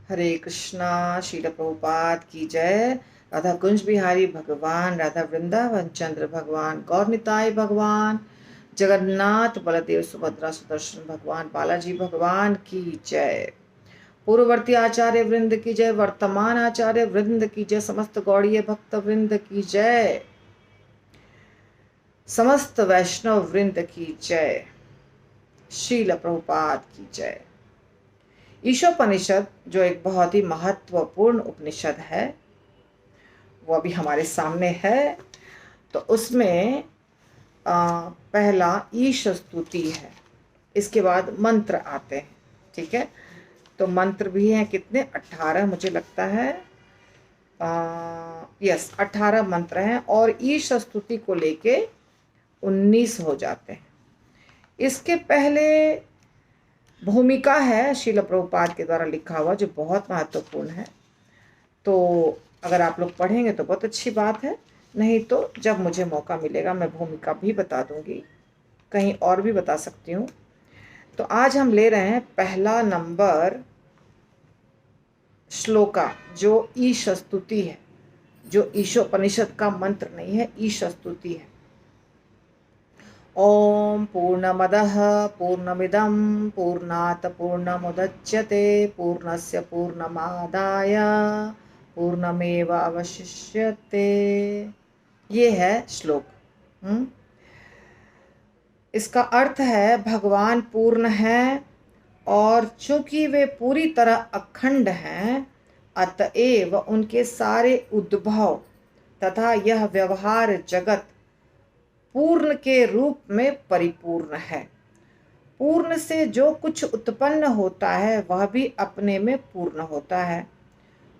हरे कृष्णा। श्रील प्रभुपाद की जय। राधा कुंज बिहारी भगवान, राधा वृंदावन चंद्र भगवान, गौर निताई भगवान, जगन्नाथ बलदेव सुभद्रा सुदर्शन भगवान, बालाजी भगवान की जय। पूर्ववर्ती आचार्य वृंद की जय, वर्तमान आचार्य वृंद की जय, समस्त गौड़ीय भक्त वृंद की जय, समस्त वैष्णव वृंद की जय, श्रील प्रभुपाद की जय। ईशोपनिषद जो एक बहुत ही महत्वपूर्ण उपनिषद है वो अभी हमारे सामने है। तो उसमें पहला ईश स्तुति है, इसके बाद मंत्र आते हैं। ठीक है, तो मंत्र भी हैं कितने, 18 मुझे लगता है। यस, 18 मंत्र हैं और ईश स्तुति को लेके 19 हो जाते हैं। इसके पहले भूमिका है श्रील प्रभुपाद के द्वारा लिखा हुआ जो बहुत महत्वपूर्ण है। तो अगर आप लोग पढ़ेंगे तो बहुत अच्छी बात है, नहीं तो जब मुझे मौका मिलेगा मैं भूमिका भी बता दूंगी, कहीं और भी बता सकती हूँ। तो आज हम ले रहे हैं पहला नंबर श्लोका जो ईश स्तुति है, जो ईशोपनिषद का मंत्र नहीं है, ईश स्तुति है। ओम पूर्णमदः पूर्णमिदं पूर्णात् पूर्णमुदच्यते पूर्णस्य पूर्णमादाय पूर्णमेव अवशिष्यते। ये है श्लोक। इसका अर्थ है भगवान पूर्ण हैं और चूंकि वे पूरी तरह अखंड हैं, अतएव उनके सारे उद्भव तथा यह व्यवहार जगत पूर्ण के रूप में परिपूर्ण है। पूर्ण से जो कुछ उत्पन्न होता है वह भी अपने में पूर्ण होता है।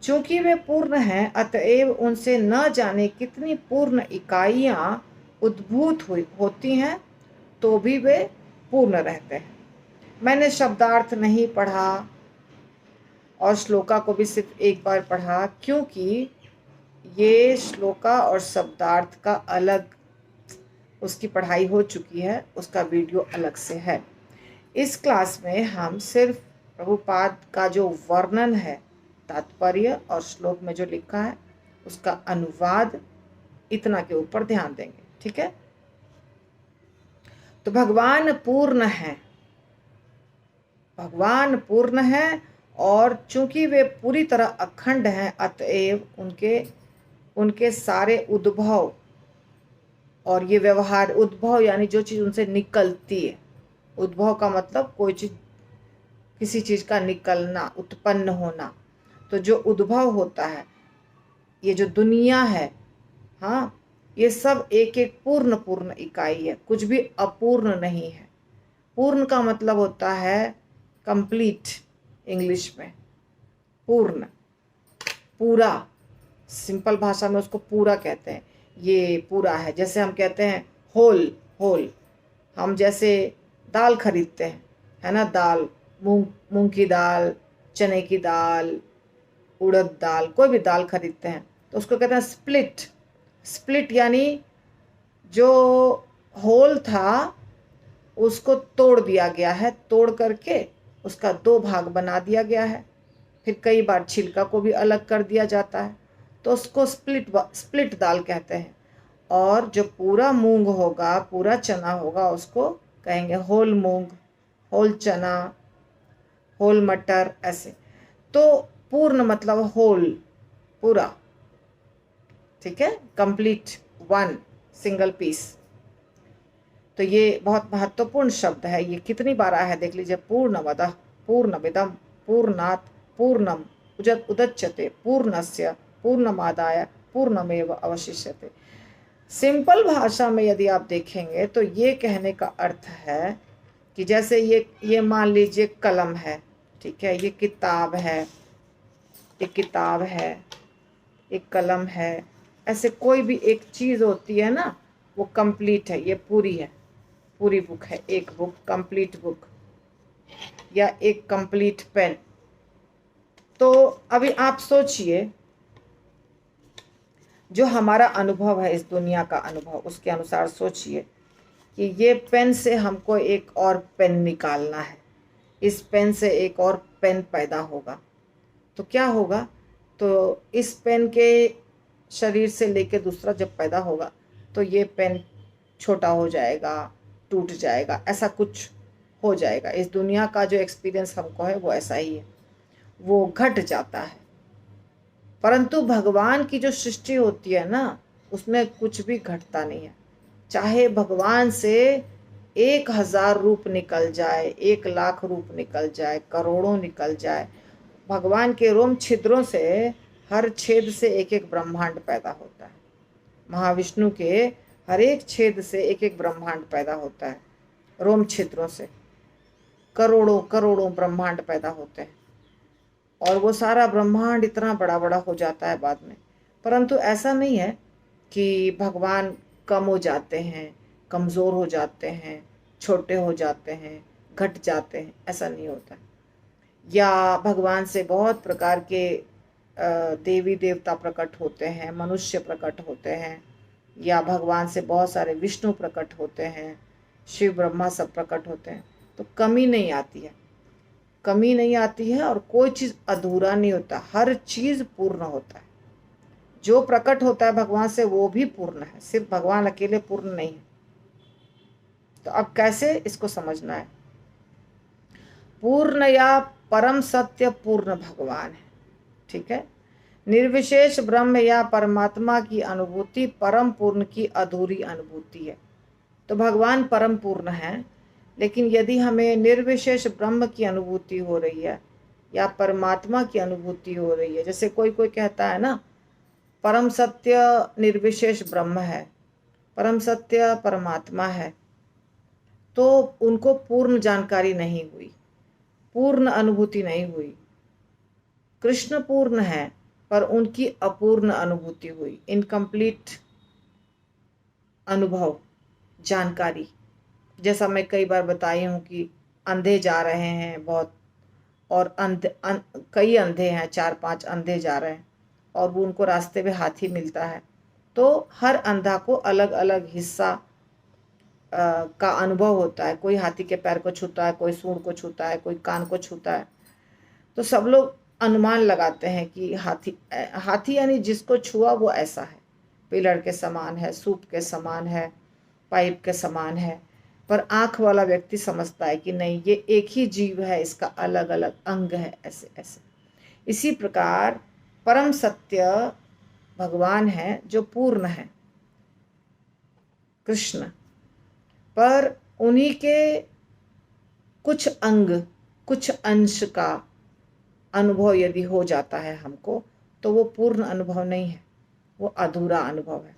चूंकि वे पूर्ण हैं, अतएव उनसे न जाने कितनी पूर्ण इकाइयां उद्भूत होती हैं, तो भी वे पूर्ण रहते हैं। मैंने शब्दार्थ नहीं पढ़ा और श्लोका को भी सिर्फ एक बार पढ़ा, क्योंकि ये श्लोका और शब्दार्थ का अलग उसकी पढ़ाई हो चुकी है, उसका वीडियो अलग से है। इस क्लास में हम सिर्फ प्रभुपाद का जो वर्णन है, तात्पर्य और श्लोक में जो लिखा है उसका अनुवाद, इतना के ऊपर ध्यान देंगे। ठीक है, तो भगवान पूर्ण है, भगवान पूर्ण है और चूंकि वे पूरी तरह अखंड हैं, अतएव उनके सारे उद्भव और ये व्यवहार, उद्भव यानी जो चीज़ उनसे निकलती है, उद्भव का मतलब कोई चीज़, किसी चीज़ का निकलना, उत्पन्न होना। तो जो उद्भव होता है, ये जो दुनिया है, हाँ, ये सब एक एक पूर्ण पूर्ण इकाई है, कुछ भी अपूर्ण नहीं है। पूर्ण का मतलब होता है कंप्लीट, इंग्लिश में पूर्ण, पूरा, सिंपल भाषा में उसको पूरा कहते हैं। ये पूरा है, जैसे हम कहते हैं होल, होल। हम जैसे दाल खरीदते हैं, है ना, दाल, मूंग की दाल, चने की दाल, उड़द दाल, कोई भी दाल खरीदते हैं तो उसको कहते हैं स्प्लिट। स्प्लिट यानी जो होल था उसको तोड़ दिया गया है, तोड़ करके उसका 2 भाग बना दिया गया है। फिर कई बार छिलका को भी अलग कर दिया जाता है, तो उसको स्प्लिट दाल कहते हैं। और जो पूरा मूंग होगा, पूरा चना होगा, उसको कहेंगे होल मूंग, होल चना, होल मटर, ऐसे। तो पूर्ण मतलब होल, पूरा। ठीक है, कंप्लीट, वन सिंगल पीस। तो ये बहुत महत्वपूर्ण शब्द है। ये कितनी बार आया है देख लीजिए, पूर्णमदः पूर्णमिदं पूर्णात् पूर्णम उदच्यते पूर्णस्य पूर्णमादाय पूर्णमेव अवशिष्यते। सिंपल भाषा में यदि आप देखेंगे तो ये कहने का अर्थ है कि जैसे ये मान लीजिए कलम है, ठीक है, ये किताब है, एक किताब है, एक कलम है, ऐसे कोई भी एक चीज़ होती है ना, वो कंप्लीट है, ये पूरी है, पूरी बुक है, एक बुक, कंप्लीट बुक, या एक कंप्लीट पेन। तो अभी आप सोचिए, जो हमारा अनुभव है, इस दुनिया का अनुभव, उसके अनुसार सोचिए कि ये पेन से हमको एक और पेन निकालना है, इस पेन से एक और पेन पैदा होगा, तो क्या होगा, तो इस पेन के शरीर से लेके दूसरा जब पैदा होगा तो ये पेन छोटा हो जाएगा, टूट जाएगा, ऐसा कुछ हो जाएगा। इस दुनिया का जो एक्सपीरियंस हमको है वो ऐसा ही है, वो घट जाता है। परंतु भगवान की जो सृष्टि होती है ना, उसमें कुछ भी घटता नहीं है। चाहे भगवान से 1000 रूप निकल जाए, 1,00,000 रूप निकल जाए, करोड़ों निकल जाए, भगवान के रोम छिद्रों से, हर छेद से एक एक ब्रह्मांड पैदा होता है। महाविष्णु के हर एक छेद से एक एक ब्रह्मांड पैदा होता है। रोम छिद्रों से करोड़ों करोड़ों ब्रह्मांड पैदा होते हैं, और वो सारा ब्रह्मांड इतना बड़ा बड़ा हो जाता है बाद में। परंतु ऐसा नहीं है कि भगवान कम हो जाते हैं, कमज़ोर हो जाते हैं, छोटे हो जाते हैं, घट जाते हैं, ऐसा नहीं होता। या भगवान से बहुत प्रकार के देवी देवता प्रकट होते हैं, मनुष्य प्रकट होते हैं, या भगवान से बहुत सारे विष्णु प्रकट होते हैं, शिव ब्रह्मा सब प्रकट होते हैं, तो कमी नहीं आती है, कमी नहीं आती है, और कोई चीज़ अधूरा नहीं होता, हर चीज़ पूर्ण होता है। जो प्रकट होता है भगवान से वो भी पूर्ण है, सिर्फ भगवान अकेले पूर्ण नहीं है। तो अब कैसे इसको समझना है? पूर्ण या परम सत्य पूर्ण भगवान है, ठीक है। निर्विशेष ब्रह्म या परमात्मा की अनुभूति परम पूर्ण की अधूरी अनुभूति है। तो भगवान परम पूर्ण है, लेकिन यदि हमें निर्विशेष ब्रह्म की अनुभूति हो रही है या परमात्मा की अनुभूति हो रही है, जैसे कोई कोई कहता है ना, परम सत्य निर्विशेष ब्रह्म है, परम सत्य परमात्मा है, तो उनको पूर्ण जानकारी नहीं हुई, पूर्ण अनुभूति नहीं हुई। कृष्ण पूर्ण है पर उनकी अपूर्ण अनुभूति हुई, इनकम्प्लीट अनुभव, जानकारी। जैसा मैं कई बार बताई हूँ कि अंधे जा रहे हैं बहुत, और कई अंधे हैं, 4-5 अंधे जा रहे हैं, और वो उनको रास्ते में हाथी मिलता है, तो हर अंधा को अलग अलग हिस्सा का अनुभव होता है। कोई हाथी के पैर को छूता है, कोई सूंड को छूता है, कोई कान को छूता है। तो सब लोग अनुमान लगाते हैं कि हाथी यानी जिसको छुआ वो ऐसा है, पिलर के समान है, सूप के समान है, पाइप के समान है। पर आँख वाला व्यक्ति समझता है कि नहीं, ये एक ही जीव है, इसका अलग अलग अंग है, ऐसे ऐसे। इसी प्रकार परम सत्य भगवान है जो पूर्ण है, कृष्ण, पर उन्हीं के कुछ अंग, कुछ अंश का अनुभव यदि हो जाता है हमको, तो वो पूर्ण अनुभव नहीं है, वो अधूरा अनुभव है।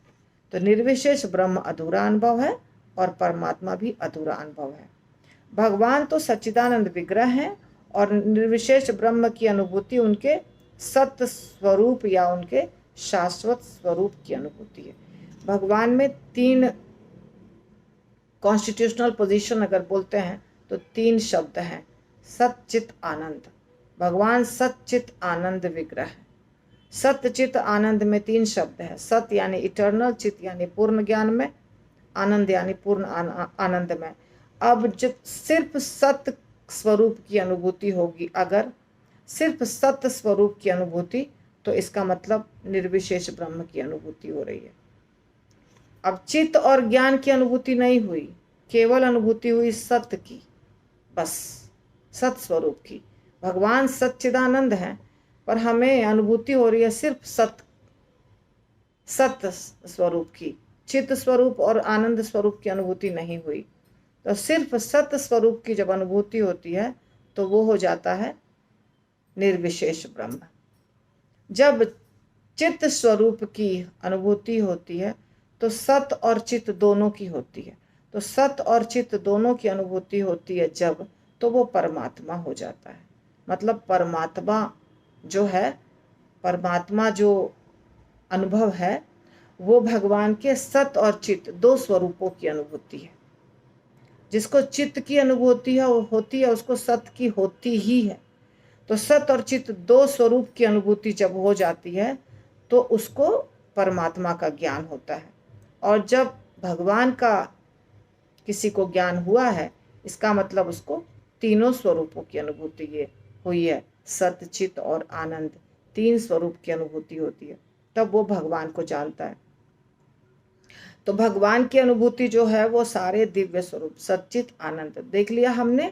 तो निर्विशेष ब्रह्म अधूरा अनुभव है और परमात्मा भी अधूरा अनुभव है। भगवान तो सच्चिदानंद विग्रह हैं, और निर्विशेष ब्रह्म की अनुभूति उनके सत्य स्वरूप या उनके शाश्वत स्वरूप की अनुभूति है। भगवान में 3 कॉन्स्टिट्यूशनल पोजीशन अगर बोलते हैं तो 3 शब्द हैं, सच्चित आनंद। भगवान सच्चित आनंद विग्रह है। सत्य चित आनंद में 3 शब्द है, सत्य यानी इटर्नल, चित यानी पूर्ण ज्ञान में, आनंद यानी पूर्ण आनंद में। अब जब सिर्फ सत्य स्वरूप की अनुभूति होगी, अगर सिर्फ सत्य स्वरूप की अनुभूति, तो इसका मतलब निर्विशेष ब्रह्म की अनुभूति हो रही है। अब चित्त और ज्ञान की अनुभूति नहीं हुई, केवल अनुभूति हुई सत्य की, बस सत्य स्वरूप की। भगवान सच्चिदानंद हैं, पर हमें अनुभूति हो रही है सिर्फ सत्य स्वरूप की, चित्त स्वरूप और आनंद स्वरूप की अनुभूति नहीं हुई। तो सिर्फ सत्य स्वरूप की जब अनुभूति होती है तो वो हो जाता है निर्विशेष ब्रह्म। जब चित्त स्वरूप की अनुभूति होती है तो सत्य और चित्त दोनों की होती है। तो सत्य और चित्त दोनों की अनुभूति होती है जब, तो वो परमात्मा हो जाता है। मतलब परमात्मा जो अनुभव है वो भगवान के सत्य और चित्त 2 स्वरूपों की अनुभूति है। जिसको चित्त की अनुभूति है वो होती है, उसको सत्य की होती ही है। तो सत्य और चित्त 2 स्वरूप की अनुभूति जब हो जाती है तो उसको परमात्मा का ज्ञान होता है। और जब भगवान का किसी को ज्ञान हुआ है, इसका मतलब उसको तीनों स्वरूपों की अनुभूति ये हुई है, सत्य, चित और आनंद, 3 स्वरूप की अनुभूति होती है, तब वो भगवान को जानता है। तो भगवान की अनुभूति जो है वो सारे दिव्य स्वरूप सच्चित आनंद, देख लिया हमने।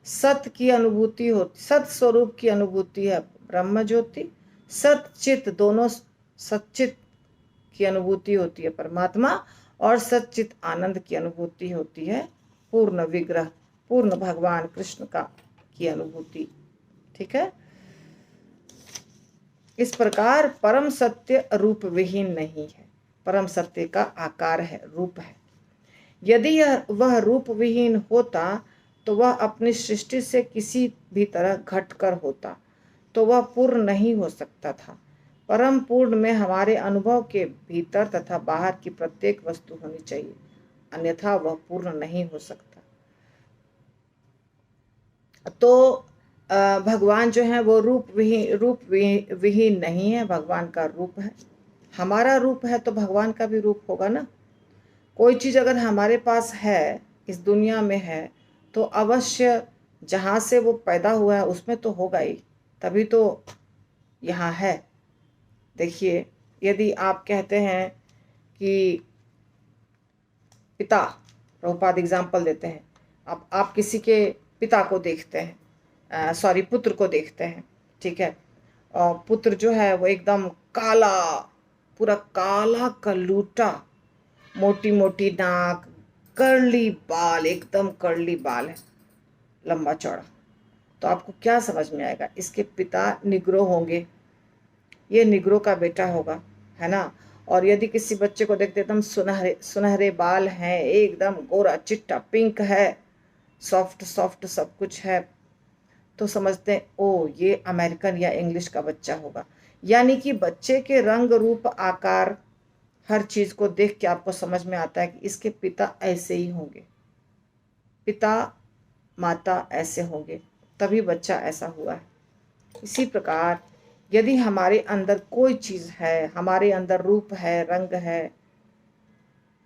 सत्य की अनुभूति होती, सत स्वरूप की अनुभूति है ब्रह्म ज्योति, सच्चित दोनों सच्चित की अनुभूति होती है परमात्मा, और सच्चित आनंद की अनुभूति होती है पूर्ण विग्रह, पूर्ण भगवान कृष्ण का की अनुभूति। ठीक है। इस प्रकार परम सत्य रूप विहीन नहीं है, परम सत्य का आकार है, रूप है। यदि वह रूप विहीन होता तो वह अपनी सृष्टि से किसी भी तरह घटकर होता, तो वह पूर्ण नहीं हो सकता था। परम पूर्ण में हमारे अनुभव के भीतर तथा बाहर की प्रत्येक वस्तु होनी चाहिए, अन्यथा वह पूर्ण नहीं हो सकता। तो भगवान जो है वो रूप विहीन नहीं है, भगवान का रूप है। हमारा रूप है तो भगवान का भी रूप होगा ना। कोई चीज़ अगर हमारे पास है, इस दुनिया में है, तो अवश्य जहाँ से वो पैदा हुआ है उसमें तो होगा ही, तभी तो यहाँ है। देखिए, यदि आप कहते हैं कि पिता, प्रभुपाद एग्जाम्पल देते हैं, आप किसी के पिता को देखते हैं, पुत्र को देखते हैं, ठीक है, और पुत्र जो है वो एकदम काला, पूरा काला कलूटा, मोटी मोटी नाक, कर्ली बाल, एकदम कर्ली बाल है, लंबा चौड़ा। तो आपको क्या समझ में आएगा? इसके पिता निग्रो होंगे, ये निग्रो का बेटा होगा, है ना। और यदि किसी बच्चे को देखते एकदम सुनहरे सुनहरे बाल हैं, एकदम गोरा चिट्टा पिंक है, सॉफ्ट सॉफ्ट सब कुछ है, तो समझते हैं ओ ये अमेरिकन या इंग्लिश का बच्चा होगा। यानी कि बच्चे के रंग रूप आकार हर चीज को देख के आपको समझ में आता है कि इसके पिता ऐसे ही होंगे, पिता माता ऐसे होंगे, तभी बच्चा ऐसा हुआ है। इसी प्रकार यदि हमारे अंदर कोई चीज है, हमारे अंदर रूप है, रंग है,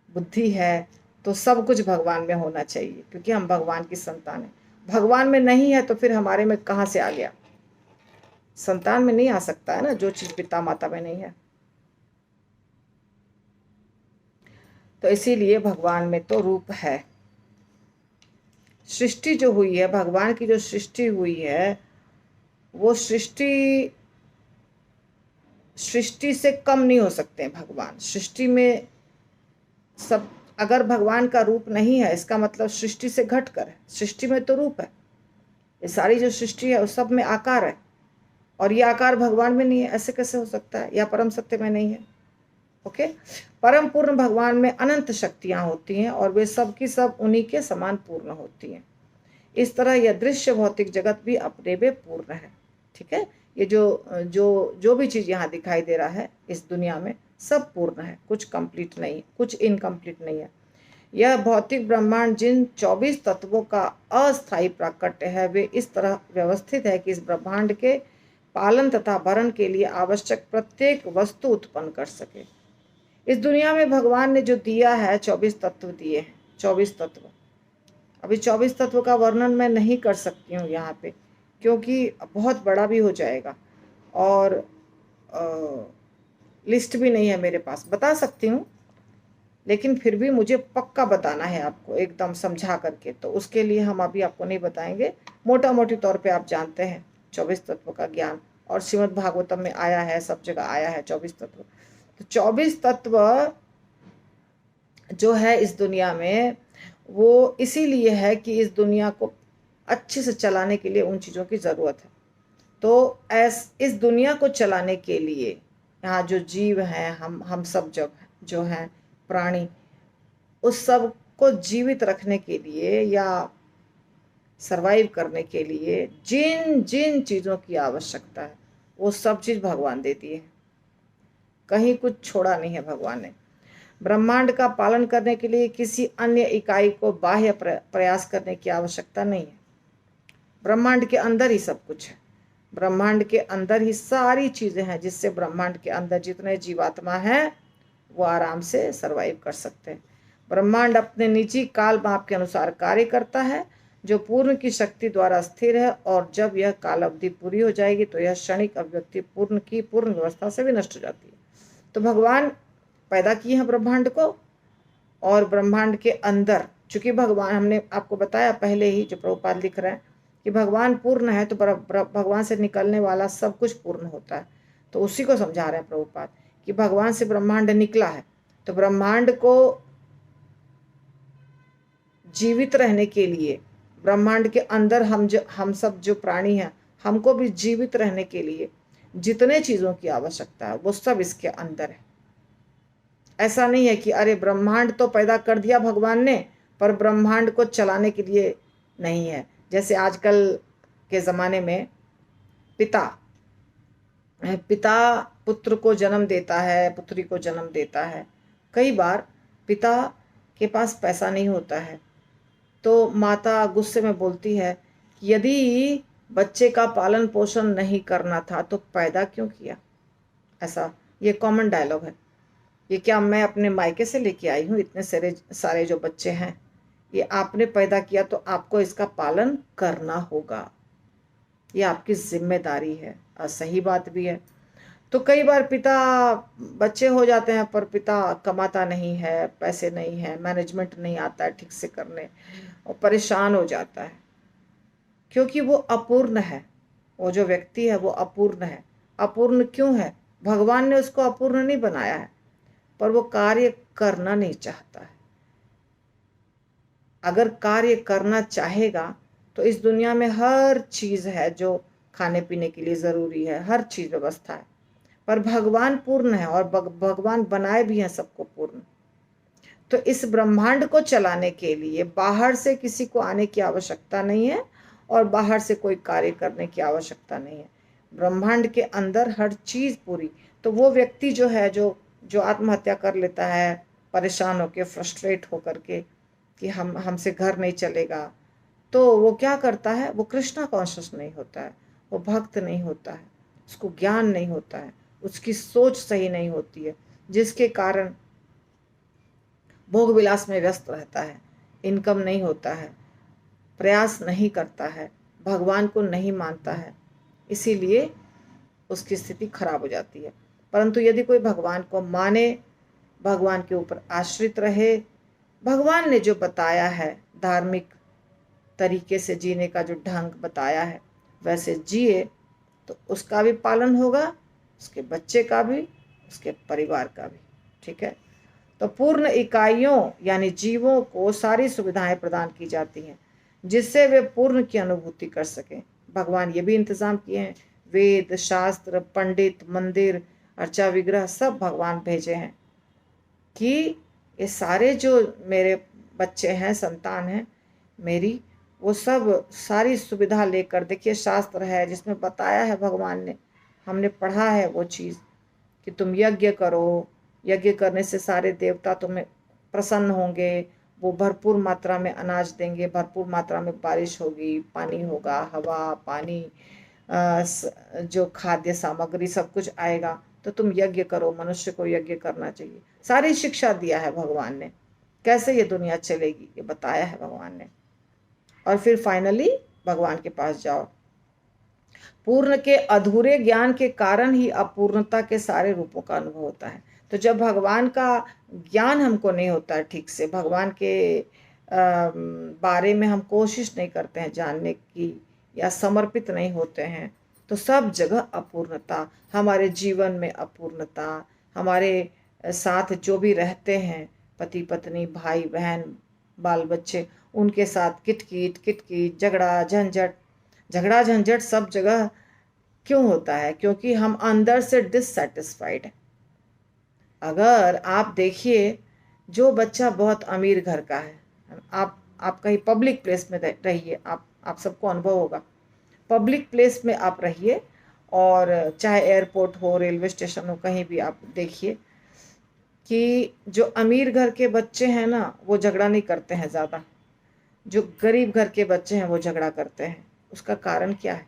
बुद्धि है, तो सब कुछ भगवान में होना चाहिए, क्योंकि हम भगवान की संतान हैं। भगवान में नहीं है तो फिर हमारे में कहाँ से आ गया? संतान में नहीं आ सकता है ना, जो चीज पिता माता में नहीं है। तो इसीलिए भगवान में तो रूप है। सृष्टि जो हुई है, भगवान की जो सृष्टि हुई है, वो सृष्टि से कम नहीं हो सकते हैं भगवान। सृष्टि में सब, अगर भगवान का रूप नहीं है इसका मतलब सृष्टि से घट कर है। सृष्टि में तो रूप है, ये सारी जो सृष्टि है उस सब में आकार है, और ये आकार भगवान में नहीं है, ऐसे कैसे हो सकता है? या परम सत्य में नहीं है। ओके। परम पूर्ण भगवान में अनंत शक्तियां होती हैं और वे सब की सब उन्हीं के समान पूर्ण होती हैं। इस तरह यह दृश्य भौतिक जगत भी अपने में पूर्ण है। ठीक है। ये जो भी चीज यहाँ दिखाई दे रहा है इस दुनिया में, सब पूर्ण है, कुछ कंप्लीट नहीं है, कुछ इनकम्प्लीट नहीं है। यह भौतिक ब्रह्मांड जिन 24 तत्वों का अस्थायी प्राकट्य है, वे इस तरह व्यवस्थित है कि इस ब्रह्मांड के पालन तथा भरण के लिए आवश्यक प्रत्येक वस्तु उत्पन्न कर सके। इस दुनिया में भगवान ने जो दिया है, 24 तत्व दिए हैं, 24 तत्व। अभी 24 तत्व का वर्णन मैं नहीं कर सकती हूँ यहाँ पे, क्योंकि बहुत बड़ा भी हो जाएगा और लिस्ट भी नहीं है मेरे पास। बता सकती हूँ, लेकिन फिर भी मुझे पक्का बताना है आपको, एकदम समझा करके। तो उसके लिए हम अभी आपको नहीं बताएंगे। मोटा मोटी तौर पे आप जानते हैं 24 तत्व का ज्ञान, और श्रीमद् भागवतम में आया है, सब जगह आया है 24 तत्व। तो 24 तत्व जो है इस दुनिया में, वो इसीलिए है कि इस दुनिया को अच्छे से चलाने के लिए उन चीज़ों की ज़रूरत है। तो इस दुनिया को चलाने के लिए यहाँ जो जीव हैं, हम सब जो हैं प्राणी, उस सब को जीवित रखने के लिए या सरवाइव करने के लिए जिन जिन चीज़ों की आवश्यकता है वो सब चीज़ भगवान देती है। कहीं कुछ छोड़ा नहीं है भगवान ने। ब्रह्मांड का पालन करने के लिए किसी अन्य इकाई को बाह्य प्रयास करने की आवश्यकता नहीं है। ब्रह्मांड के अंदर ही सब कुछ है, ब्रह्मांड के अंदर ही सारी चीजें हैं, जिससे ब्रह्मांड के अंदर जितने जीवात्मा हैं वो आराम से सरवाइव कर सकते हैं। ब्रह्मांड अपने निजी काल माप के अनुसार कार्य करता है। जो पूर्ण की शक्ति द्वारा स्थिर है, और जब यह काल अवधि पूरी हो जाएगी तो यह क्षणिक अभिव्यक्ति पूर्ण की पूर्ण व्यवस्था से भी नष्ट हो जाती है। तो भगवान पैदा किए हैं ब्रह्मांड को, और ब्रह्मांड के अंदर चूंकि भगवान, हमने आपको बताया पहले ही, जो प्रभुपाद लिख रहे हैं कि भगवान पूर्ण है, तो भगवान से निकलने वाला सब कुछ पूर्ण होता है। तो उसी को समझा रहे हैं प्रभुपाद कि भगवान से ब्रह्मांड निकला है, तो ब्रह्मांड को जीवित रहने के लिए, ब्रह्मांड के अंदर हम सब जो प्राणी हैं, हमको भी जीवित रहने के लिए जितने चीजों की आवश्यकता है वो सब इसके अंदर है। ऐसा नहीं है कि अरे ब्रह्मांड तो पैदा कर दिया भगवान ने, पर ब्रह्मांड को चलाने के लिए नहीं है। जैसे आजकल के ज़माने में पिता पुत्र को जन्म देता है, पुत्री को जन्म देता है। कई बार पिता के पास पैसा नहीं होता है, तो माता गुस्से में बोलती है कि यदि बच्चे का पालन पोषण नहीं करना था तो पैदा क्यों किया। ऐसा ये कॉमन डायलॉग है। ये क्या मैं अपने मायके से लेके आई हूँ? इतने सारे जो बच्चे हैं, ये आपने पैदा किया तो आपको इसका पालन करना होगा, ये आपकी जिम्मेदारी है। और सही बात भी है। तो कई बार पिता, बच्चे हो जाते हैं पर पिता कमाता नहीं है, पैसे नहीं है, मैनेजमेंट नहीं आता है ठीक से करने, और परेशान हो जाता है, क्योंकि वो अपूर्ण है। वो जो व्यक्ति है वो अपूर्ण है। अपूर्ण क्यों है? भगवान ने उसको अपूर्ण नहीं बनाया है, पर वो कार्य करना नहीं चाहता है। अगर कार्य करना चाहेगा तो इस दुनिया में हर चीज है जो खाने पीने के लिए जरूरी है, हर चीज व्यवस्था है। पर भगवान पूर्ण है, और भगवान बनाए भी हैं सबको पूर्ण। तो इस ब्रह्मांड को चलाने के लिए बाहर से किसी को आने की आवश्यकता नहीं है, और बाहर से कोई कार्य करने की आवश्यकता नहीं है। ब्रह्मांड के अंदर हर चीज पूरी। तो वो व्यक्ति जो है, जो आत्महत्या कर लेता है परेशान होकर, फ्रस्ट्रेट होकर के कि हमसे घर नहीं चलेगा, तो वो क्या करता है? वो कृष्णा कॉन्शियस नहीं होता है, वो भक्त नहीं होता है, उसको ज्ञान नहीं होता है, उसकी सोच सही नहीं होती है, जिसके कारण भोग विलास में व्यस्त रहता है, इनकम नहीं होता है, प्रयास नहीं करता है, भगवान को नहीं मानता है, इसीलिए उसकी स्थिति खराब हो जाती है। परंतु यदि कोई भगवान को माने, भगवान के ऊपर आश्रित रहे, भगवान ने जो बताया है, धार्मिक तरीके से जीने का जो ढंग बताया है वैसे जिए, तो उसका भी पालन होगा, उसके बच्चे का भी, उसके परिवार का भी। ठीक है। तो पूर्ण इकाइयों यानी जीवों को सारी सुविधाएं प्रदान की जाती हैं जिससे वे पूर्ण की अनुभूति कर सकें। भगवान ये भी इंतजाम किए हैं, वेद, शास्त्र, पंडित, मंदिर, अर्चा विग्रह सब भगवान भेजे हैं कि ये सारे जो मेरे बच्चे हैं, संतान हैं मेरी, वो सब सारी सुविधा लेकर, देखिए शास्त्र है जिसमें बताया है भगवान ने, हमने पढ़ा है वो चीज़ कि तुम यज्ञ करो, यज्ञ करने से सारे देवता तुम्हें प्रसन्न होंगे, वो भरपूर मात्रा में अनाज देंगे, भरपूर मात्रा में बारिश होगी, पानी होगा, हवा पानी, जो खाद्य सामग्री सब कुछ आएगा, तो तुम यज्ञ करो, मनुष्य को यज्ञ करना चाहिए। सारी शिक्षा दिया है भगवान ने, कैसे ये दुनिया चलेगी ये बताया है भगवान ने। और फिर फाइनली भगवान के पास जाओ। पूर्ण के अधूरे ज्ञान के कारण ही अपूर्णता के सारे रूपों का अनुभव होता है। तो जब भगवान का ज्ञान हमको नहीं होता है ठीक से, भगवान के बारे में हम कोशिश नहीं करते हैं जानने की, या समर्पित नहीं होते हैं, तो सब जगह अपूर्णता, हमारे जीवन में अपूर्णता, हमारे साथ जो भी रहते हैं, पति पत्नी, भाई बहन, बाल बच्चे, उनके साथ किटकिट, झगड़ा झंझट सब जगह क्यों होता है? क्योंकि हम अंदर से डिससेटिस्फाइड हैं। अगर आप देखिए, जो बच्चा बहुत अमीर घर का है, आप कहीं पब्लिक प्लेस में रहिए, आप सबको अनुभव होगा, पब्लिक प्लेस में आप रहिए, और चाहे एयरपोर्ट हो, रेलवे स्टेशन हो, कहीं भी आप देखिए कि जो अमीर घर के बच्चे हैं ना, वो झगड़ा नहीं करते हैं ज़्यादा, जो गरीब घर के बच्चे हैं वो झगड़ा करते हैं। उसका कारण क्या है?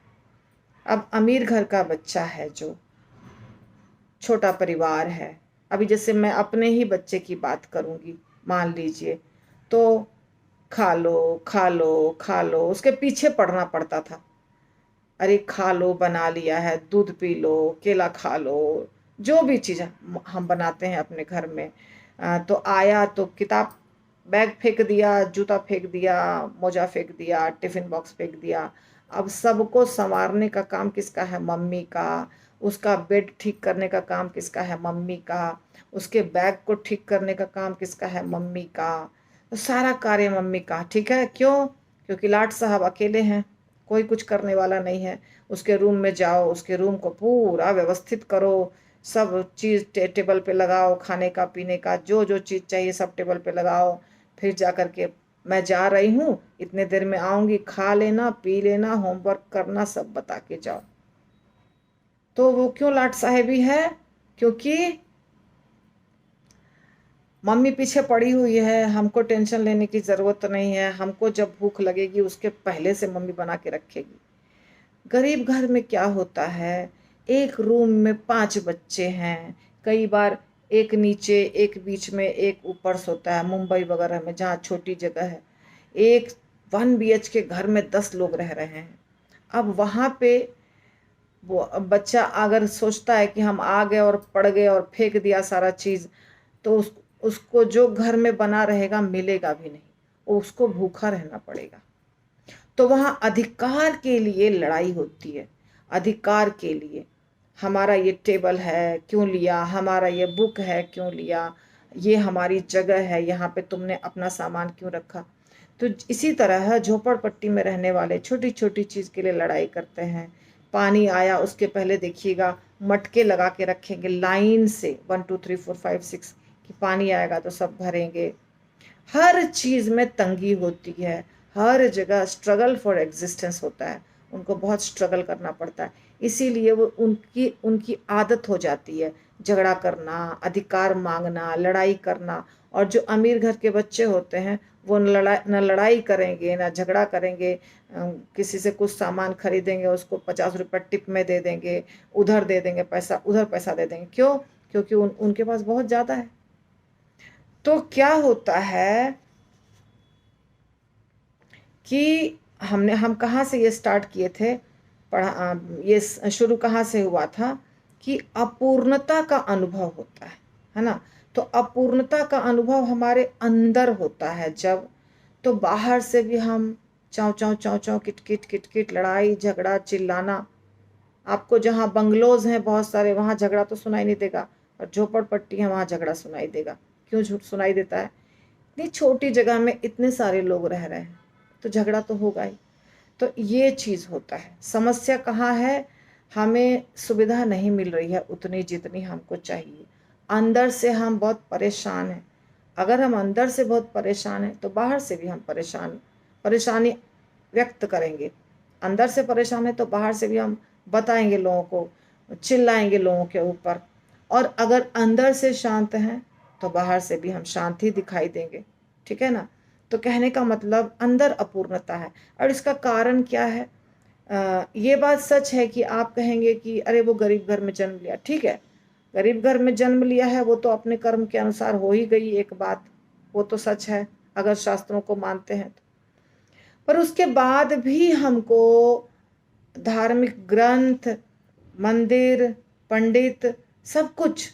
अब अमीर घर का बच्चा है, जो छोटा परिवार है, अभी जैसे मैं अपने ही बच्चे की बात करूंगी, मान लीजिए, तो खा लो खा लो खा लो, उसके पीछे पड़ना पड़ता था। अरे खा लो, बना लिया है, दूध पी लो, केला खा लो, जो भी चीज़ हम बनाते हैं अपने घर में। तो आया तो किताब बैग फेंक दिया, जूता फेंक दिया, मोजा फेंक दिया, टिफिन बॉक्स फेंक दिया। अब सबको संवारने का काम किसका है? मम्मी का। उसका बेड ठीक करने का काम किसका है? मम्मी का। उसके बैग को ठीक करने का काम किसका है? मम्मी का। तो सारा कार्य मम्मी का। ठीक है, क्यों? क्योंकि लाट साहब अकेले हैं, कोई कुछ करने वाला नहीं है। उसके रूम में जाओ, उसके रूम को पूरा व्यवस्थित करो, सब चीज़ टेबल पे लगाओ, खाने का पीने का जो जो चीज़ चाहिए सब टेबल पे लगाओ। फिर जा कर के, मैं जा रही हूँ, इतने देर में आऊँगी, खा लेना पी लेना, होमवर्क करना, सब बता के जाओ। तो वो क्यों लाट साहेबी है? क्योंकि मम्मी पीछे पड़ी हुई है, हमको टेंशन लेने की ज़रूरत नहीं है, हमको जब भूख लगेगी उसके पहले से मम्मी बना के रखेगी। गरीब घर में क्या होता है, एक रूम में 5 बच्चे हैं, कई बार एक नीचे, एक बीच में, एक ऊपर सोता है। मुंबई वगैरह में जहाँ छोटी जगह है, एक 1 BH के घर में 10 लोग रह रहे हैं। अब वहाँ पे वो बच्चा अगर सोचता है कि हम आ गए और पड़ गए और फेंक दिया सारा चीज़, तो उसको जो घर में बना रहेगा मिलेगा भी नहीं, उसको भूखा रहना पड़ेगा। तो वहाँ अधिकार के लिए लड़ाई होती है, अधिकार के लिए। हमारा ये टेबल है क्यों लिया, हमारा ये बुक है क्यों लिया, ये हमारी जगह है, यहाँ पे तुमने अपना सामान क्यों रखा। तो इसी तरह झोपड़पट्टी में रहने वाले छोटी छोटी चीज़ के लिए लड़ाई करते हैं। पानी आया उसके पहले देखिएगा, मटके लगा के रखेंगे लाइन से, 1 2 3 4 5 6 कि पानी आएगा तो सब भरेंगे। हर चीज़ में तंगी होती है, हर जगह स्ट्रगल फॉर एग्जिस्टेंस होता है, उनको बहुत स्ट्रगल करना पड़ता है। इसीलिए वो उनकी उनकी आदत हो जाती है झगड़ा करना, अधिकार मांगना, लड़ाई करना। और जो अमीर घर के बच्चे होते हैं वो न लड़ाई करेंगे न झगड़ा करेंगे। किसी से कुछ सामान खरीदेंगे, उसको 50 रुपये टिप में दे देंगे, उधर दे देंगे पैसा, उधर पैसा दे देंगे। क्यों? क्योंकि उनके पास बहुत ज़्यादा है। तो क्या होता है कि हम कहाँ से ये स्टार्ट किए थे, ये शुरू कहाँ से हुआ था कि अपूर्णता का अनुभव होता है ना। तो अपूर्णता का अनुभव हमारे अंदर होता है जब, तो बाहर से भी हम चाव चाव चाव चाव किटकिट किटकिट, लड़ाई झगड़ा चिल्लाना। आपको जहाँ बंगलोज हैं बहुत सारे, वहाँ झगड़ा तो सुनाई नहीं देगा, और झोपड़पट्टी है वहाँ झगड़ा सुनाई देगा। क्यों झूठ सुनाई देता है? इतनी छोटी जगह में इतने सारे लोग रह रहे हैं, तो झगड़ा तो होगा ही। तो ये चीज़ होता है। समस्या कहाँ है? हमें सुविधा नहीं मिल रही है उतनी जितनी हमको चाहिए। अंदर से हम बहुत परेशान हैं। अगर हम अंदर से बहुत परेशान हैं तो बाहर से भी हम परेशानी व्यक्त करेंगे। अंदर से परेशान है तो बाहर से भी हम बताएंगे लोगों को, चिल्लाएंगे लोगों के ऊपर। और अगर अंदर से शांत हैं तो बाहर से भी हम शांति दिखाई देंगे। ठीक है ना। तो कहने का मतलब अंदर अपूर्णता है। और इसका कारण क्या है? ये बात सच है कि आप कहेंगे कि अरे वो गरीब घर में जन्म लिया, ठीक है, गरीब घर में जन्म लिया है, वो तो अपने कर्म के अनुसार हो ही गई एक बात, वो तो सच है अगर शास्त्रों को मानते हैं तो। पर उसके बाद भी हमको धार्मिक ग्रंथ, मंदिर, पंडित, सब कुछ।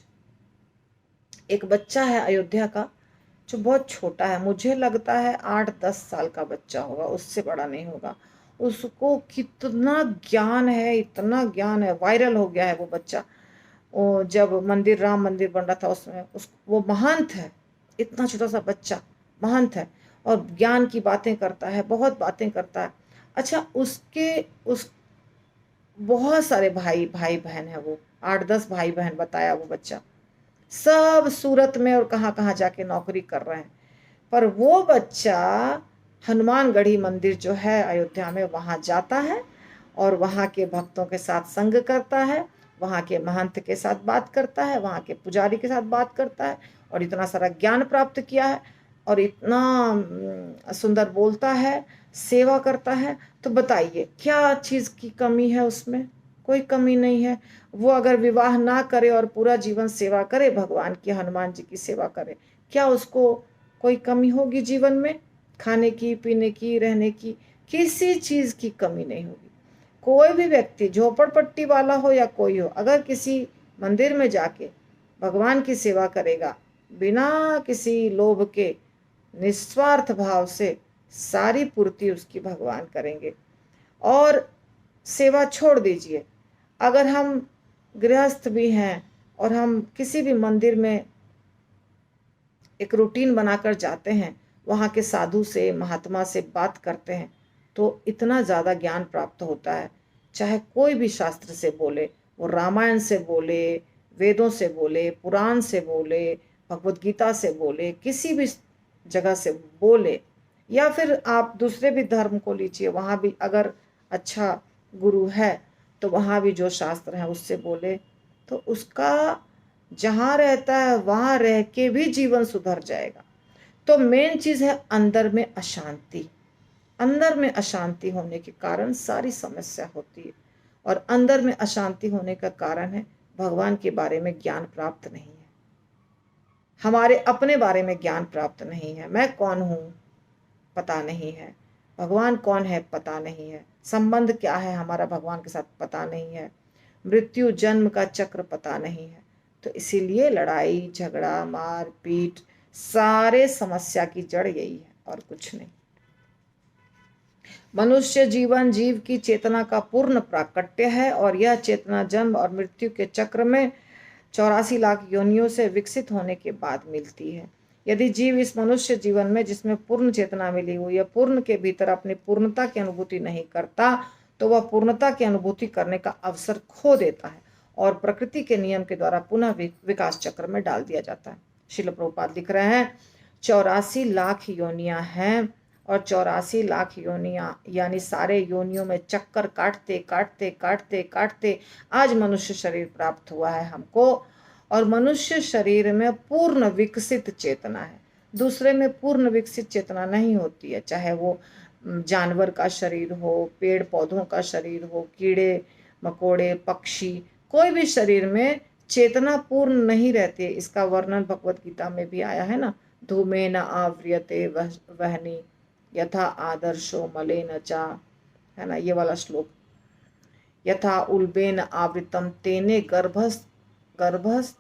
एक बच्चा है अयोध्या का जो बहुत छोटा है, मुझे लगता है 8-10 साल का बच्चा होगा, उससे बड़ा नहीं होगा। उसको कितना ज्ञान है, इतना ज्ञान है, वायरल हो गया है वो बच्चा। वो जब मंदिर, राम मंदिर बन रहा था उसमें, वो महंत है। इतना छोटा सा बच्चा महंत है और ज्ञान की बातें करता है, बहुत बातें करता है। अच्छा, उस बहुत सारे भाई भाई बहन है, वो 8-10 भाई बहन बताया वो बच्चा। सब सूरत में और कहाँ कहाँ जाके नौकरी कर रहे हैं। पर वो बच्चा हनुमानगढ़ी मंदिर जो है अयोध्या में, वहाँ जाता है और वहाँ के भक्तों के साथ संग करता है, वहाँ के महंत के साथ बात करता है, वहाँ के पुजारी के साथ बात करता है, और इतना सारा ज्ञान प्राप्त किया है और इतना सुंदर बोलता है, सेवा करता है। तो बताइए क्या चीज़ की कमी है उसमें? कोई कमी नहीं है। वो अगर विवाह ना करे और पूरा जीवन सेवा करे, भगवान की, हनुमान जी की सेवा करे, क्या उसको कोई कमी होगी जीवन में? खाने की, पीने की, रहने की, किसी चीज़ की कमी नहीं होगी। कोई भी व्यक्ति झोपड़पट्टी वाला हो या कोई हो, अगर किसी मंदिर में जाके भगवान की सेवा करेगा बिना किसी लोभ के, निस्वार्थ भाव से, सारी पूर्ति उसकी भगवान करेंगे। और सेवा छोड़ दीजिए, अगर हम गृहस्थ भी हैं और हम किसी भी मंदिर में एक रूटीन बनाकर जाते हैं, वहाँ के साधु से, महात्मा से बात करते हैं, तो इतना ज़्यादा ज्ञान प्राप्त होता है। चाहे कोई भी शास्त्र से बोले, वो रामायण से बोले, वेदों से बोले, पुराण से बोले, भगवत गीता से बोले, किसी भी जगह से बोले, या फिर आप दूसरे भी धर्म को लीजिए, वहाँ भी अगर अच्छा गुरु है तो वहाँ भी जो शास्त्र हैं उससे बोले, तो उसका जहाँ रहता है वहाँ रह के भी जीवन सुधर जाएगा। तो मेन चीज़ है अंदर में अशांति। अंदर में अशांति होने के कारण सारी समस्या होती है, और अंदर में अशांति होने का कारण है भगवान के बारे में ज्ञान प्राप्त नहीं है, हमारे अपने बारे में ज्ञान प्राप्त नहीं है। मैं कौन हूँ पता नहीं है, भगवान कौन है पता नहीं है, संबंध क्या है हमारा भगवान के साथ पता नहीं है, मृत्यु जन्म का चक्र पता नहीं है। तो इसीलिए लड़ाई झगड़ा मार पीट सारे समस्या की जड़ यही है और कुछ नहीं। मनुष्य जीवन जीव की चेतना का पूर्ण प्राकट्य है, और यह चेतना जन्म और मृत्यु के चक्र में 84 लाख योनियों से विकसित होने के बाद मिलती है। यदि जीव इस मनुष्य जीवन में, जिसमें पूर्ण चेतना मिली हुई है, पूर्ण के भीतर अपनी पूर्णता की अनुभूति नहीं करता, तो वह पूर्णता की अनुभूति करने का अवसर खो देता है और प्रकृति के नियम के द्वारा पुनः विकास चक्र में डाल दिया जाता है। श्रील प्रभुपाद लिख रहे हैं 84 लाख योनियां हैं, और 84 लाख योनियां यानी सारे योनियों में चक्कर काटते काटते काटते काटते आज मनुष्य शरीर प्राप्त हुआ है हमको। और मनुष्य शरीर में पूर्ण विकसित चेतना है, दूसरे में पूर्ण विकसित चेतना नहीं होती है। चाहे वो जानवर का शरीर हो, पेड़ पौधों का शरीर हो, कीड़े मकोड़े पक्षी, कोई भी शरीर में चेतना पूर्ण नहीं रहती है। इसका वर्णन भगवत गीता में भी आया है ना, धूमेन आव्रियते वहनी यथा आदर्शो मलेन चा, है ना ये वाला श्लोक। यथा उल्बेन आवृतम तेने गर्भस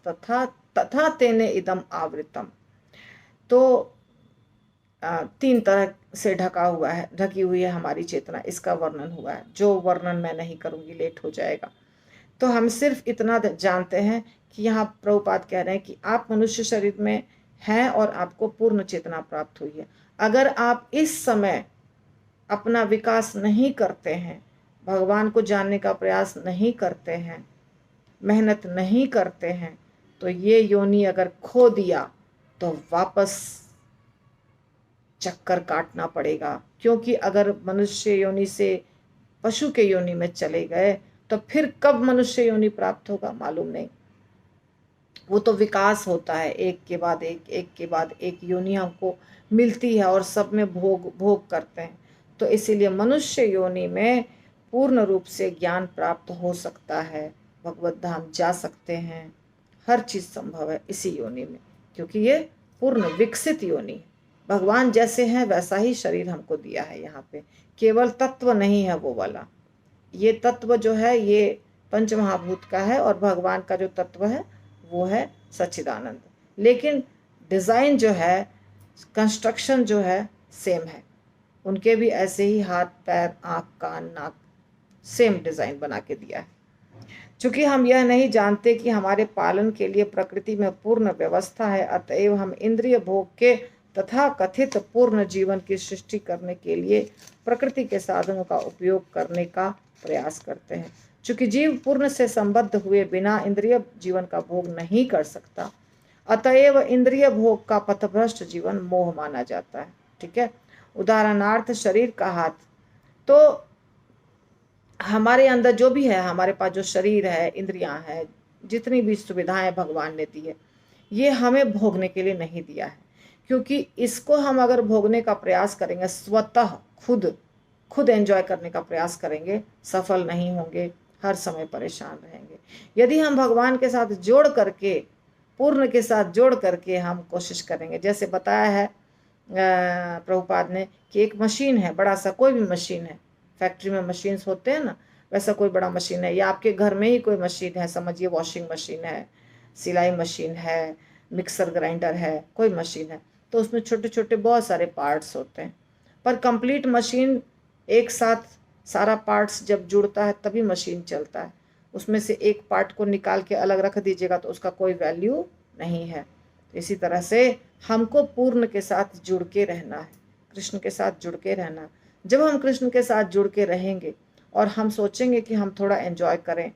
तथा तथा तेने इदम आवृतम। तो 3 तरह से ढकी हुई है हमारी चेतना, इसका वर्णन हुआ है, जो वर्णन मैं नहीं करूंगी, लेट हो जाएगा। तो हम सिर्फ इतना जानते हैं कि यहाँ प्रभुपाद कह रहे हैं कि आप मनुष्य शरीर में हैं और आपको पूर्ण चेतना प्राप्त हुई है। अगर आप इस समय अपना विकास नहीं करते हैं, भगवान को जानने का प्रयास नहीं करते हैं, मेहनत नहीं करते हैं, तो ये योनि अगर खो दिया तो वापस चक्कर काटना पड़ेगा। क्योंकि अगर मनुष्य योनि से पशु के योनि में चले गए तो फिर कब मनुष्य योनि प्राप्त होगा मालूम नहीं। वो तो विकास होता है, एक के बाद एक योनि हमको मिलती है और सब में भोग करते हैं। तो इसीलिए मनुष्य योनि में पूर्ण रूप से ज्ञान प्राप्त हो सकता है, भगवत धाम जा सकते हैं, हर चीज़ संभव है इसी योनि में, क्योंकि ये पूर्ण विकसित योनि है। भगवान जैसे हैं वैसा ही शरीर हमको दिया है। यहाँ पे केवल तत्व नहीं है वो वाला, ये तत्व जो है ये पंच महाभूत का है, और भगवान का जो तत्व है वो है सच्चिदानंद। लेकिन डिज़ाइन जो है, कंस्ट्रक्शन जो है सेम है, उनके भी ऐसे ही हाथ पैर आँख कान नाक सेम डिज़ाइन बना के दिया है। चूँकि हम यह नहीं जानते कि हमारे पालन के लिए प्रकृति में पूर्ण व्यवस्था है, अतएव हम इंद्रिय भोग के तथा कथित पूर्ण जीवन की सृष्टि करने के लिए प्रकृति के साधनों का उपयोग करने का प्रयास करते हैं। चूँकि जीव पूर्ण से संबद्ध हुए बिना इंद्रिय जीवन का भोग नहीं कर सकता, अतएव इंद्रिय भोग का पथभ्रष्ट जीवन मोह माना जाता है। ठीक है, उदाहरणार्थ शरीर का हाथ, तो हमारे अंदर जो भी है, हमारे पास जो शरीर है, इंद्रियां हैं, जितनी भी सुविधाएं भगवान ने दी है, ये हमें भोगने के लिए नहीं दिया है। क्योंकि इसको हम अगर भोगने का प्रयास करेंगे, स्वतः खुद एंजॉय करने का प्रयास करेंगे, सफल नहीं होंगे, हर समय परेशान रहेंगे। यदि हम भगवान के साथ जोड़ करके, पूर्ण के साथ जोड़ करके हम कोशिश करेंगे, जैसे बताया है प्रभुपाद ने कि एक मशीन है, बड़ा सा कोई भी मशीन है, फैक्ट्री में मशीन्स होते हैं ना, वैसा कोई बड़ा मशीन है, या आपके घर में ही कोई मशीन है, समझिए वॉशिंग मशीन है, सिलाई मशीन है, मिक्सर ग्राइंडर है, कोई मशीन है, तो उसमें छोटे छोटे बहुत सारे पार्ट्स होते हैं, पर कंप्लीट मशीन एक साथ सारा पार्ट्स जब जुड़ता है तभी मशीन चलता है। उसमें से एक पार्ट को निकाल के अलग रख दीजिएगा तो उसका कोई वैल्यू नहीं है। तो इसी तरह से हमको पूर्ण के साथ जुड़ के रहना है, कृष्ण के साथ जुड़ के रहना। जब हम कृष्ण के साथ जुड़ के रहेंगे और हम सोचेंगे कि हम थोड़ा एंजॉय करें,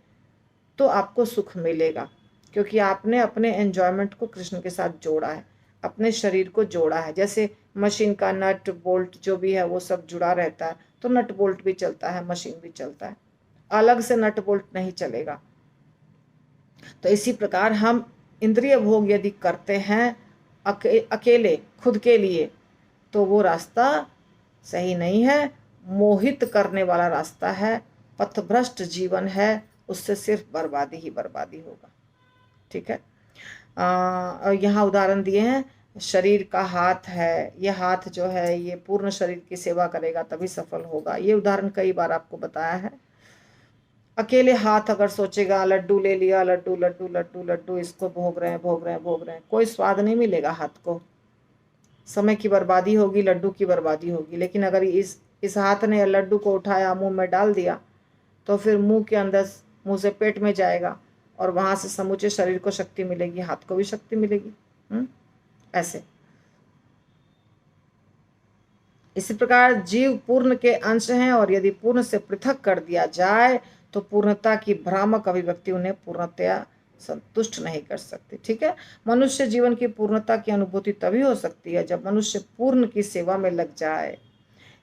तो आपको सुख मिलेगा, क्योंकि आपने अपने एंजॉयमेंट को कृष्ण के साथ जोड़ा है, अपने शरीर को जोड़ा है। जैसे मशीन का नट बोल्ट जो भी है वो सब जुड़ा रहता है, तो नट बोल्ट भी चलता है, मशीन भी चलता है, अलग से नट बोल्ट नहीं चलेगा। तो इसी प्रकार हम इंद्रिय भोग यदि करते हैं अकेले खुद के लिए, तो वो रास्ता सही नहीं है, मोहित करने वाला रास्ता है, पथभ्रष्ट जीवन है, उससे सिर्फ बर्बादी ही बर्बादी होगा। ठीक है। यहाँ उदाहरण दिए हैं, शरीर का हाथ है, ये हाथ जो है ये पूर्ण शरीर की सेवा करेगा तभी सफल होगा। ये उदाहरण कई बार आपको बताया है। अकेले हाथ अगर सोचेगा लड्डू ले लिया, लड्डू लड्डू लड्डू लड्डू, इसको भोग रहे हैं भोग रहे हैं भोग रहे हैं, कोई स्वाद नहीं मिलेगा हाथ को, समय की बर्बादी होगी, लड्डू की बर्बादी होगी। लेकिन अगर इस हाथ ने लड्डू को उठाया, मुंह में डाल दिया, तो फिर मुंह के अंदर, मुंह से पेट में जाएगा और वहां से समूचे शरीर को शक्ति मिलेगी, हाथ को भी शक्ति मिलेगी। ऐसे इसी प्रकार जीव पूर्ण के अंश हैं, और यदि पूर्ण से पृथक कर दिया जाए तो पूर्णता की भ्रामक अभिव्यक्ति उन्हें पूर्णतया संतुष्ट नहीं कर सकती। ठीक है। मनुष्य जीवन की पूर्णता की अनुभूति तभी हो सकती है जब मनुष्य पूर्ण की सेवा में लग जाए।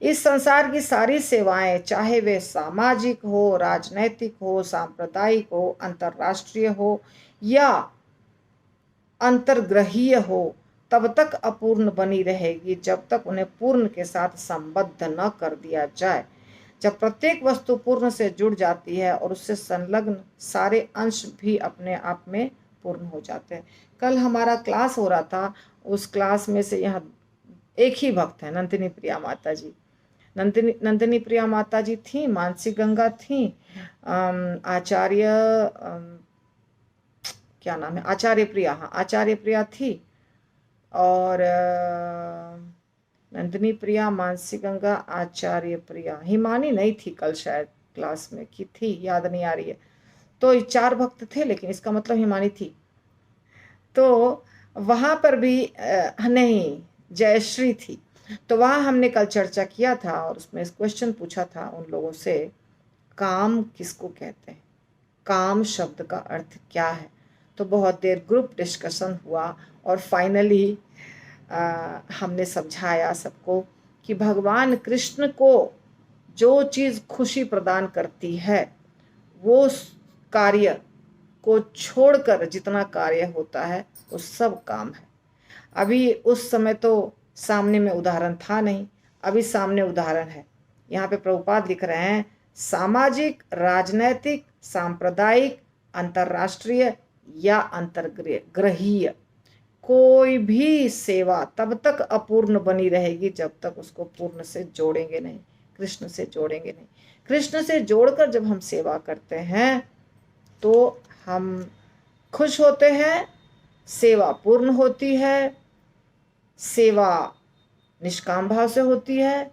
इस संसार की सारी सेवाएं, चाहे वे सामाजिक हो, राजनैतिक हो, सांप्रदायिक हो, अंतरराष्ट्रीय हो या अंतर्ग्रहीय हो, तब तक अपूर्ण बनी रहेगी जब तक उन्हें पूर्ण के साथ संबद्ध न कर दिया जाए। जब प्रत्येक वस्तु पूर्ण से जुड़ जाती है और उससे संलग्न सारे अंश भी अपने आप में पूर्ण हो जाते हैं। कल हमारा क्लास हो रहा था, उस क्लास में से यहाँ एक ही भक्त है, नंदिनी प्रिया माता जी। नंदिनी प्रिया माता जी थी, मानसी गंगा थी, आचार्य क्या नाम है, आचार्य प्रिया, हाँ आचार्य प्रिया थी, और नंदिनी प्रिया, मानसी गंगा, आचार्य प्रिया, हिमानी नहीं थी कल शायद क्लास में, की थी याद नहीं आ रही है। तो 4 भक्त थे, लेकिन इसका मतलब हिमानी थी। तो वहां पर भी नहीं, जयश्री थी। तो वहां हमने कल चर्चा किया था और उसमें क्वेश्चन पूछा था उन लोगों से, काम किसको कहते हैं, काम शब्द का अर्थ क्या है। तो बहुत देर ग्रुप डिस्कशन हुआ और फाइनली हमने समझाया सबको कि भगवान कृष्ण को जो चीज़ खुशी प्रदान करती है, वो कार्य को छोड़कर जितना कार्य होता है वो सब काम है। अभी उस समय तो सामने में उदाहरण था नहीं, अभी सामने उदाहरण है। यहाँ पे प्रभुपाद लिख रहे हैं, सामाजिक, राजनैतिक, सांप्रदायिक, अंतरराष्ट्रीय या अंतर्ग्रहीय कोई भी सेवा तब तक अपूर्ण बनी रहेगी जब तक उसको पूर्ण से जोड़ेंगे नहीं, कृष्ण से जोड़ेंगे नहीं। कृष्ण से जोड़कर जब हम सेवा करते हैं तो हम खुश होते हैं, सेवा पूर्ण होती है, सेवा निष्काम भाव से होती है,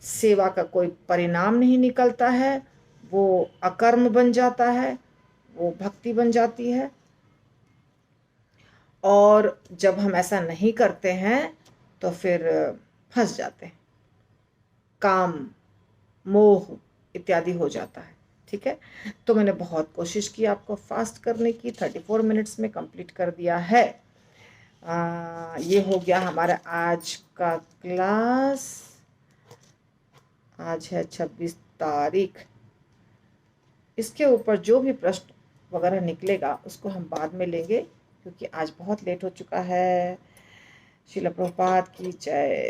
सेवा का कोई परिणाम नहीं निकलता है, वो अकर्म बन जाता है, वो भक्ति बन जाती है। और जब हम ऐसा नहीं करते हैं तो फिर फंस जाते हैं, काम, मोह इत्यादि हो जाता है। ठीक है। तो मैंने बहुत कोशिश की आपको फास्ट करने की, 34 मिनट्स में कंप्लीट कर दिया है। ये हो गया हमारा आज का क्लास। आज है 26 तारीख। इसके ऊपर जो भी प्रश्न वगैरह निकलेगा उसको हम बाद में लेंगे, क्योंकि आज बहुत लेट हो चुका है। श्रील प्रभुपाद की जय।